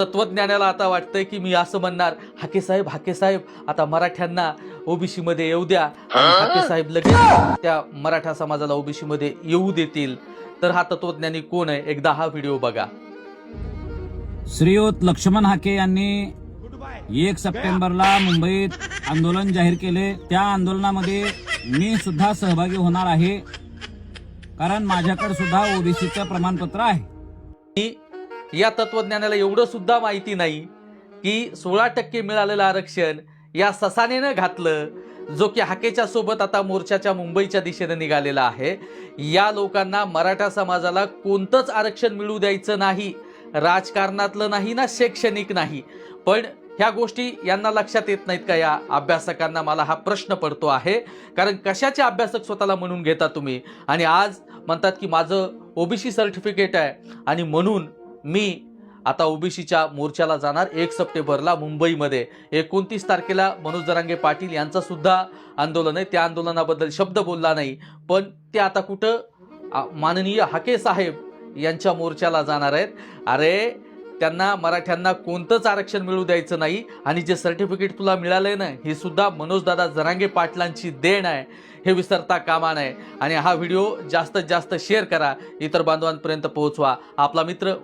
तत्वज्ञानाला आता वाटतंय की मी असं म्हणणार, हाके साहेब आता मराठ्यांना ओबीसी मध्ये येऊ द्या, आणि हाके साहेब लगेच त्या मराठा समाजाला ओबीसी मध्ये येऊ देतील. तर हा तत्वज्ञानी कोण आहे, एकदा हा व्हिडिओ बघा. श्रीयुत लक्ष्मण हाके यांनी 1 सप्टेंबरला मुंबईत आंदोलन जाहीर केले. त्या आंदोलनामध्ये मी सुद्धा सहभागी होणार आहे, कारण माझ्याकडे सुद्धा ओबीसीचं प्रमाणपत्र आहे. या तत्वज्ञानाला एवढं सुद्धा माहिती नाही की 16% मिळालेलं आरक्षण या ससानेनं घातलं, जो की हाकेच्या सोबत आता मोर्चाच्या मुंबईच्या दिशेने निघालेला आहे. या लोकांना मराठा समाजाला कोणतंच आरक्षण मिळू द्यायचं नाही, राजकारणातलं नाही ना शैक्षणिक नाही. पण ह्या गोष्टी यांना लक्षात येत नाहीत का या अभ्यासकांना? मला हा प्रश्न पडतो आहे. कारण कशाचे अभ्यासक स्वतःला म्हणून घेता तुम्ही, आणि आज म्हणतात की माझं ओबीसी सर्टिफिकेट आहे आणि म्हणून मी आता ओबीसीच्या मोर्चाला जाणार 1 सप्टेंबरला मुंबईमध्ये. 29 तारखेला मनोज जरांगे पाटील यांचं सुद्धा आंदोलन आहे, त्या आंदोलनाबद्दल शब्द बोलला नाही. पण ते आता कुठं माननीय हाके साहेब यांच्या मोर्चाला जाणार आहेत. अरे त्यांना मराठ्यांना कोणतंच आरक्षण मिळू द्यायचं नाही, आणि जे सर्टिफिकेट तुला मिळालंय ना, हे सुद्धा मनोजदादा जरांगे पाटलांची देण आहे, हे विसरता कामा नये. आणि हा व्हिडिओ जास्तीत जास्त शेअर करा, इतर बांधवांपर्यंत पोहोचवा. आपला मित्र